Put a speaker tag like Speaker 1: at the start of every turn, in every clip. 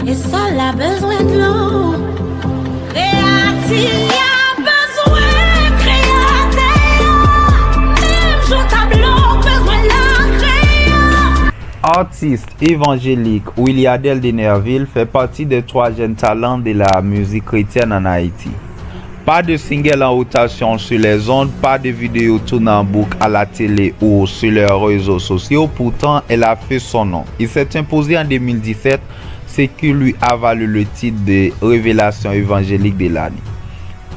Speaker 1: Et sol a besoin de l'eau. Créatif a besoin créateur. Même sur tableau, besoin la créa.
Speaker 2: Artiste évangélique Williadelle de Nerville fait partie des 3 jeunes talents de la musique chrétienne en Haïti. Pas de single en rotation sur les ondes, pas de vidéos tournées en boucle à la télé ou sur les réseaux sociaux. Pourtant, elle a fait son nom. Il s'est imposé en 2017, ce qui lui a valu le titre de Révélation évangélique de l'année.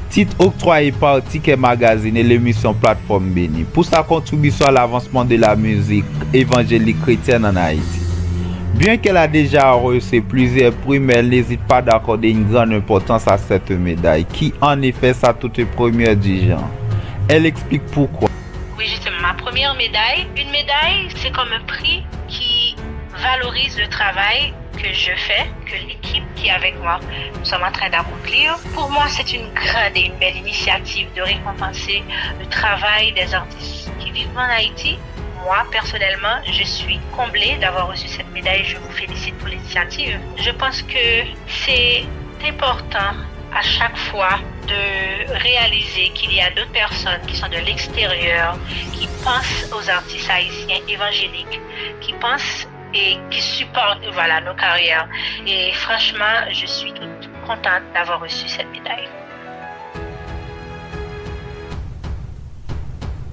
Speaker 2: Titre octroyé par Ticket Magazine et l'émission Plateforme Béni pour sa contribution à l'avancement de la musique évangélique chrétienne en Haïti. Bien qu'elle a déjà reçu plusieurs prix, mais elle n'hésite pas d'accorder une grande importance à cette médaille, qui en effet sa toute première du genre. Elle explique pourquoi.
Speaker 3: Oui, justement, ma première médaille. Une médaille, c'est comme un prix qui valorise le travail que je fais, que l'équipe qui est avec moi, nous sommes en train d'accomplir. Pour moi, c'est une grande et une belle initiative de récompenser le travail des artistes qui vivent en Haïti. Moi, personnellement, je suis comblée d'avoir reçu cette médaille. Je vous félicite pour l'initiative. Je pense que c'est important à chaque fois de réaliser qu'il y a d'autres personnes qui sont de l'extérieur, qui pensent aux artistes haïtiens évangéliques, qui pensent et qui supportent nos carrières. Et franchement, je suis toute contente d'avoir reçu cette médaille.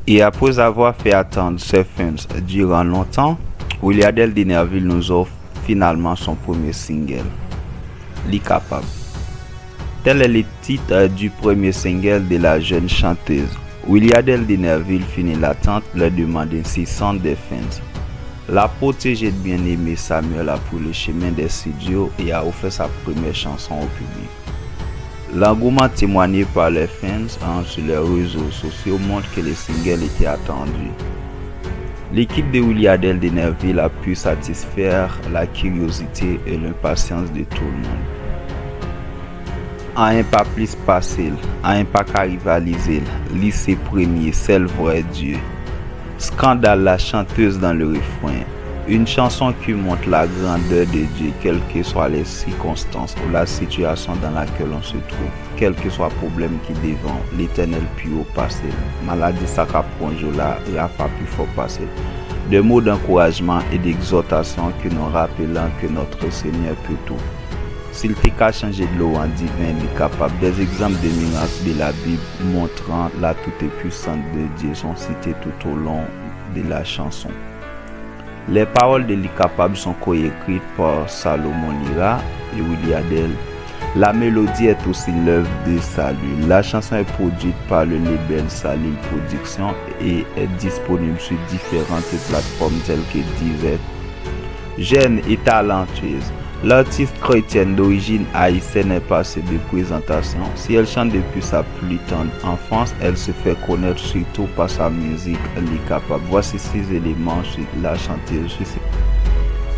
Speaker 2: Et après avoir fait attendre ses fans durant longtemps, Williadelle de Nerville nous offre finalement son premier single, Li Capable. Tel est le titre du premier single de la jeune chanteuse. Williadelle de Nerville finit l'attente, leur demande insistante des fans. La protégée de bien-aimé Samuel a pris le chemin des studios et a offert sa première chanson au public. L'engouement témoigné par les fans sur les réseaux sociaux montre que le single était attendu. L'équipe de Williadelle de Nerville a pu satisfaire la curiosité et l'impatience de tout le monde. À un pas plus facile, à un pas qu'à rivaliser, lycée premier, c'est le vrai Dieu. Scandale, la chanteuse dans le refrain. Une chanson qui montre la grandeur de Dieu, quelles que soient les circonstances ou la situation dans laquelle on se trouve, quel que soit le problème qui devant, l'Éternel plus haut passé, maladie ça prend là, la fa plus fort passé. Des mots d'encouragement et d'exhortation qui nous rappelant que notre Seigneur peut tout. S'il t'est qu'à changer de l'eau en divin, il est capable. Des exemples de miracles de la Bible montrant la toute-puissance de Dieu sont cités tout au long de la chanson. Les paroles de Li Capable sont coécrites par Salomon Lira et Williadelle. La mélodie est aussi l'œuvre de Salul. La chanson est produite par le label Salul Production et est disponible sur différentes plateformes telles que Deezer. Jeune et talentueuse, l'artiste chrétienne d'origine haïtienne est passée de présentation. Si elle chante depuis sa plus tendre enfance, elle se fait connaître surtout par sa musique Li Capable. Voici 6 éléments sur la chanteuse.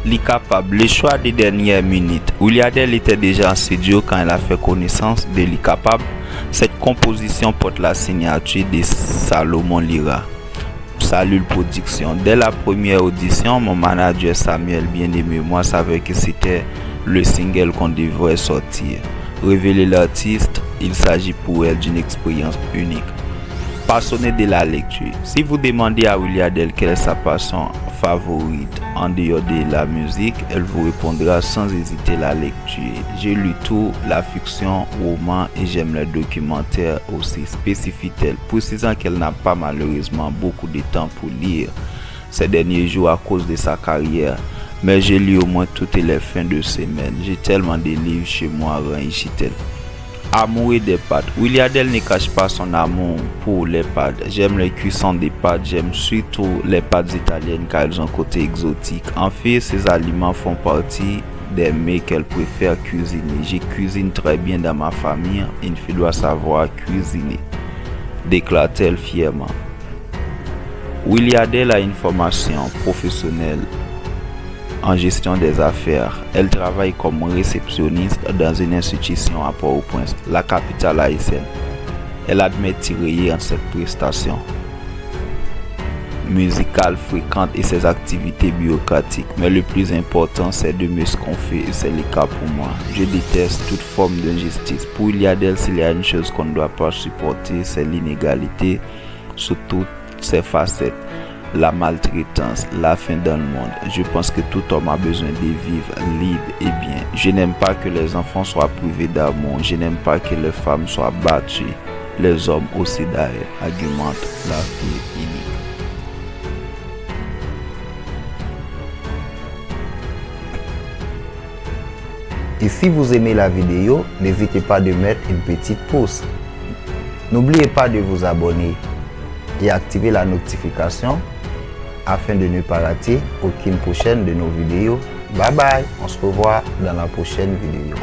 Speaker 2: Li Capable, le choix des dernières minutes. Williadelle était déjà en studio quand elle a fait connaissance de Li Capable. Cette composition porte la signature de Salomon Lira. Salul Production. Dès la première audition, mon manager Samuel, bien-aimé moi, savait que c'était le single qu'on devrait sortir. Révéler l'artiste, il s'agit pour elle d'une expérience unique. Passionnée de la lecture. Si vous demandez à Williadelle quelle est sa passion favorite en dehors de la musique, elle vous répondra sans hésiter la lecture. J'ai lu tout, la fiction, roman et j'aime les documentaires aussi, spécifie-t-elle, précisant qu'elle n'a pas malheureusement beaucoup de temps pour lire ces derniers jours à cause de sa carrière. Mais j'ai lu au moins toutes les fins de semaine. J'ai tellement de livres chez moi, Ranchit-elle. Amoureux des pâtes. Williadelle ne cache pas son amour pour les pâtes. J'aime les cuissons des pâtes, j'aime surtout les pâtes italiennes car elles ont un côté exotique. En fait, ces aliments font partie des mets qu'elle préfère cuisiner. Je cuisine très bien dans ma famille, une fille doit savoir cuisiner, déclare-t-elle fièrement. Williadelle a une formation professionnelle en gestion des affaires. Elle travaille comme réceptionniste dans une institution à Port-au-Prince, la capitale haïtienne. Elle admet tirer en cette prestation. musicales fréquentes et ses activités bureaucratiques. Mais le plus important, c'est de mieux se confier et c'est le cas pour moi. Je déteste toute forme d'injustice. Pour Iliadel, s'il y a une chose qu'on ne doit pas supporter, c'est l'inégalité sous toutes ses facettes. La maltraitance, la faim dans le monde. Je pense que tout homme a besoin de vivre libre et bien. Je n'aime pas que les enfants soient privés d'amour. Je n'aime pas que les femmes soient battues. Les hommes aussi d'ailleurs, argumente la fille unique.
Speaker 4: Et si vous aimez la vidéo, n'hésitez pas de mettre une petite pouce. N'oubliez pas de vous abonner et activer la notification afin de ne pas rater aucune prochaine de nos vidéos. Bye bye, on se revoit dans la prochaine vidéo.